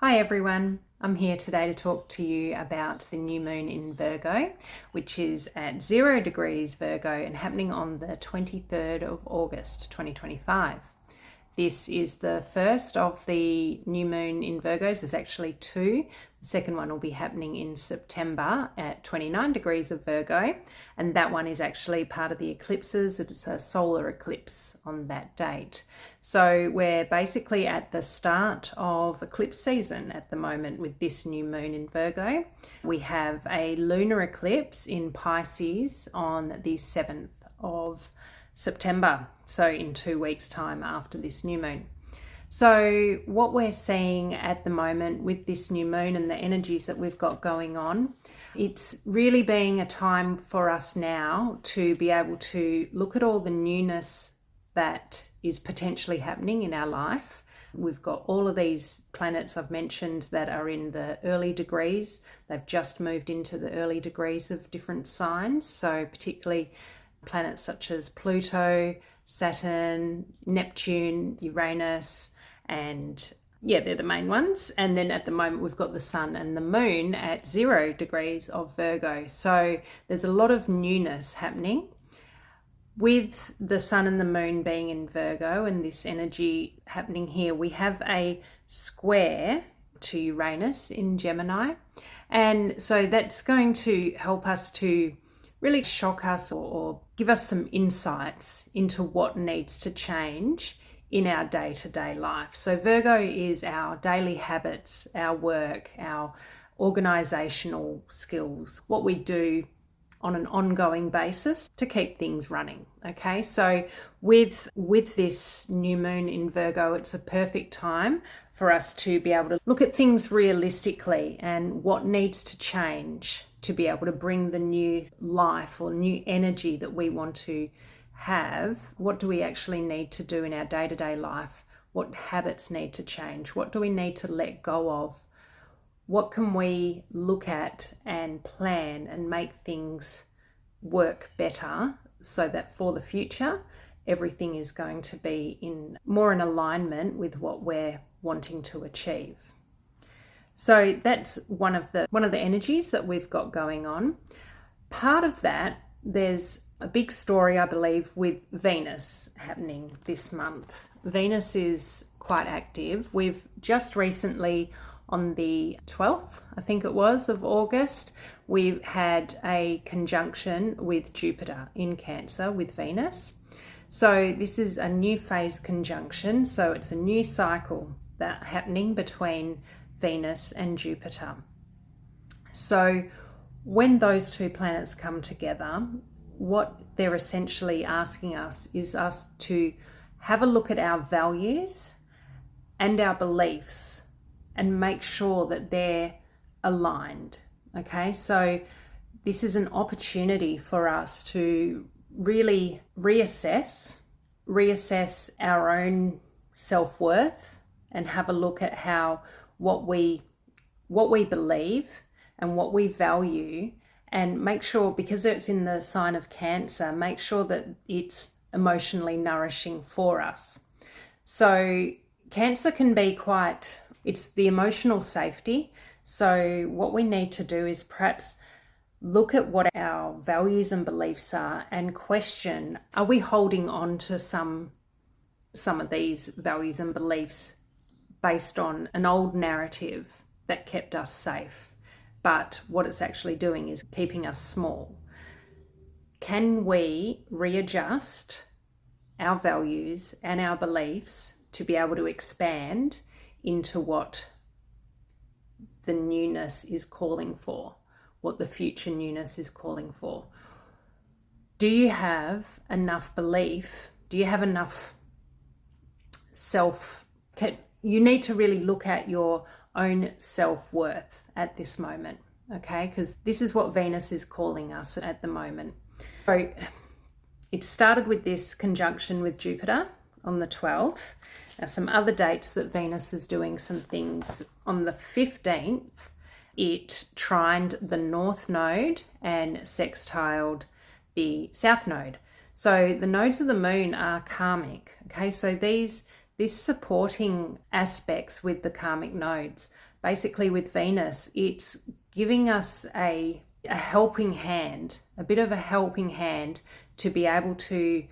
Hi everyone, I'm here today to talk to you about the new moon in Virgo, which is at 0 degrees Virgo and happening on the 23rd of August 2025. This is the first of the new moon in Virgos. There's actually two. The second one will be happening in September at 29 degrees of Virgo, and that one is actually part of the eclipses. It's a solar eclipse on that date. So we're basically at the start of eclipse season at the moment with this new moon in Virgo. We have a lunar eclipse in Pisces on the 7th of September, so in 2 weeks' time after this new moon. So what we're seeing at the moment with this new moon and the energies that we've got going on, it's really being a time for us now to be able to look at all the newness that is potentially happening in our life. We've got all of these planets I've mentioned that are in the early degrees. They've just moved into the early degrees of different signs, so particularly planets such as Pluto, Saturn, Neptune, Uranus, and they're the main ones. And then at the moment we've got the sun and the moon at 0 degrees of Virgo. So there's a lot of newness happening. With the sun and the moon being in Virgo and this energy happening here, we have a square to Uranus in Gemini. And so that's going to help us to really shock us or give us some insights into what needs to change in our day-to-day life. So Virgo is our daily habits, our work, our organizational skills, what we do on an ongoing basis to keep things running. Okay, so with this new moon in Virgo, it's a perfect time for us to be able to look at things realistically and what needs to change to be able to bring the new life or new energy that we want to have. What do we actually need to do in our day-to-day life? What habits need to change? What do we need to let go of? What can we look at and plan and make things work better so that for the future, everything is going to be more in alignment with what we're wanting to achieve? So that's one of the energies that we've got going on. Part of that, there's a big story, I believe, with Venus happening this month. Venus is quite active. We've just recently, on the 12th, I think it was, of August, we've had a conjunction with Jupiter in Cancer with Venus. So this is a new phase conjunction. So it's a new cycle that happening between Venus and Jupiter. So when those two planets come together, what they're essentially asking us is us to have a look at our values and our beliefs and make sure that they're aligned. Okay, so this is an opportunity for us to really reassess our own self-worth and have a look at how what we believe and what we value, and make sure, because it's in the sign of Cancer, make sure that it's emotionally nourishing for us. So Cancer can be it's the emotional safety. So what we need to do is perhaps look at what our values and beliefs are and question, are we holding on to some of these values and beliefs based on an old narrative that kept us safe, but what it's actually doing is keeping us small? Can we readjust our values and our beliefs to be able to expand into what the newness is calling for, what the future newness is calling for? Do you have enough belief? Do you have enough you need to really look at your own self-worth at this moment, okay? Because this is what Venus is calling us at the moment. So it started with this conjunction with Jupiter on the 12th. Now, some other dates that Venus is doing some things. On the 15th, it trined the North Node and sextiled the South Node. So the nodes of the moon are karmic, okay? So these this supporting aspects with the karmic nodes. Basically with Venus, it's giving us a helping hand, a bit of a helping hand to be able to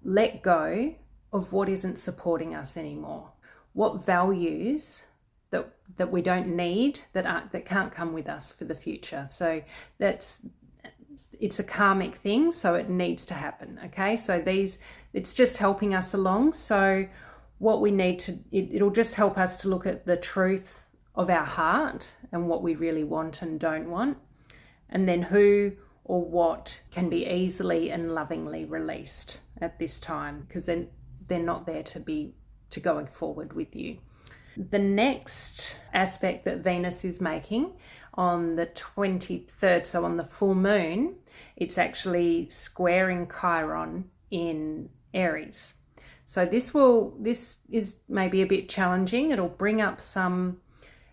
let go of what isn't supporting us anymore. What values that we don't need, that can't come with us for the future. So it's a karmic thing, so it needs to happen. Okay, so it's just helping us along. So what we need to, it'll just help us to look at the truth of our heart and what we really want and don't want, and then who or what can be easily and lovingly released at this time, because then they're not there to going forward with you. The next aspect that Venus is making on the 23rd, so on the full moon, it's actually squaring Chiron in Aries. So this is maybe a bit challenging. It'll bring up some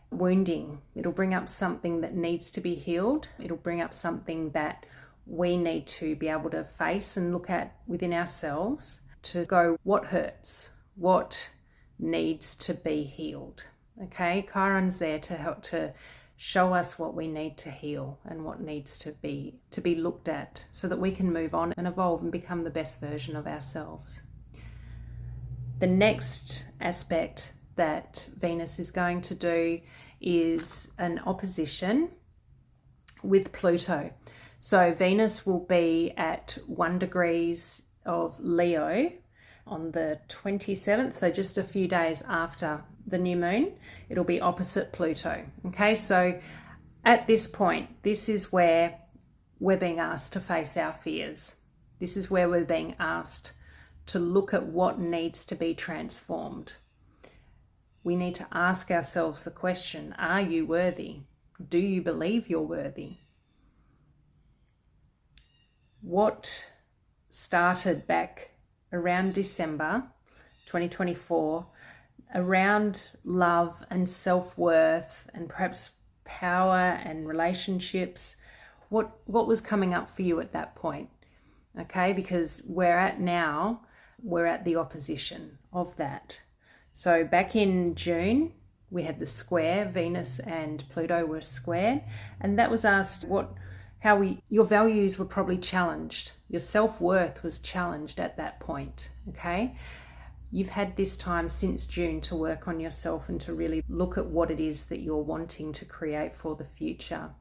wounding. It'll bring up something that needs to be healed. It'll bring up something that we need to be able to face and look at within ourselves to go, what hurts? What needs to be healed? Okay, Chiron's there to help to show us what we need to heal and what needs to be looked at, so that we can move on and evolve and become the best version of ourselves. The next aspect that Venus is going to do is an opposition with Pluto. So Venus will be at 1 degrees of Leo on the 27th, so just a few days after the new moon. It'll be opposite Pluto. Okay, so at this point, this is where we're being asked to face our fears. This is where we're being asked to look at what needs to be transformed. We need to ask ourselves the question, are you worthy? Do you believe you're worthy? What started back around December 2024, around love and self-worth and perhaps power and relationships, what was coming up for you at that point? Okay, because we're at the opposition of that. So back in June, we had the square, Venus and Pluto were squared, and that was asked your values were probably challenged. Your self-worth was challenged at that point, okay? You've had this time since June to work on yourself and to really look at what it is that you're wanting to create for the future.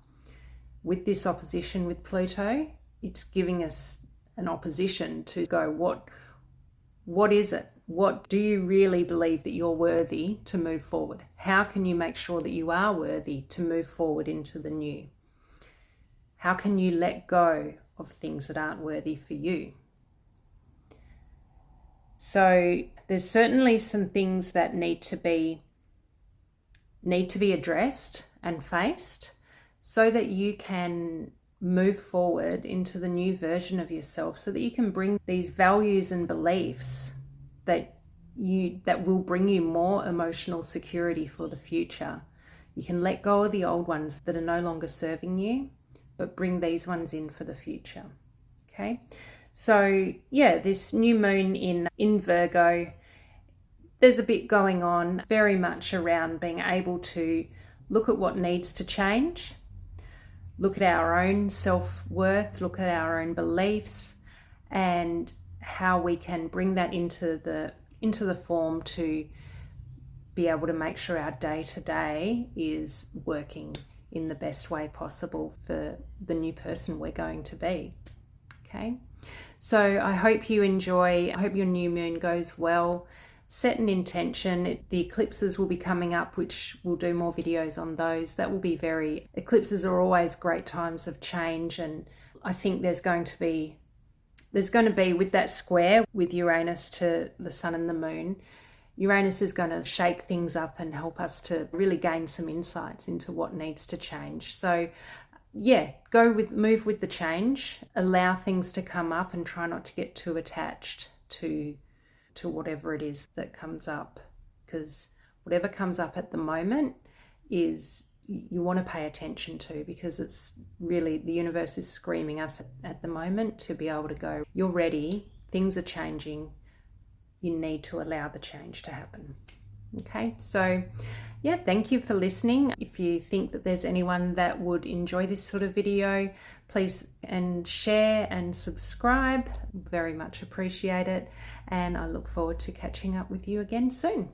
With this opposition with Pluto, it's giving us an opposition to go, what is it? What do you really believe that you're worthy to move forward? How can you make sure that you are worthy to move forward into the new? How can you let go of things that aren't worthy for you? So there's certainly some things that need to be addressed and faced so that you can move forward into the new version of yourself, so that you can bring these values and beliefs that will bring you more emotional security for the future. You can let go of the old ones that are no longer serving you, but bring these ones in for the future. Okay, so yeah, this new moon in Virgo, there's a bit going on very much around being able to look at what needs to change, look at our own self-worth, look at our own beliefs, and how we can bring that into the form to be able to make sure our day-to-day is working in the best way possible for the new person we're going to be. Okay, so I hope you enjoy. I hope your new moon goes well. Set an intention. The eclipses will be coming up, which we'll do more videos on those. That will be eclipses are always great times of change, and I think there's going to be with that square with Uranus to the sun and the moon, Uranus is going to shake things up and help us to really gain some insights into what needs to change. So yeah, move with the change, allow things to come up and try not to get too attached to whatever it is that comes up, because whatever comes up at the moment is you want to pay attention to, because it's really, the universe is screaming us at the moment to be able to go, you're ready, things are changing, you need to allow the change to happen. Okay, so yeah, thank you for listening. If you think that there's anyone that would enjoy this sort of video, please and share and subscribe. Very much appreciate it. And I look forward to catching up with you again soon.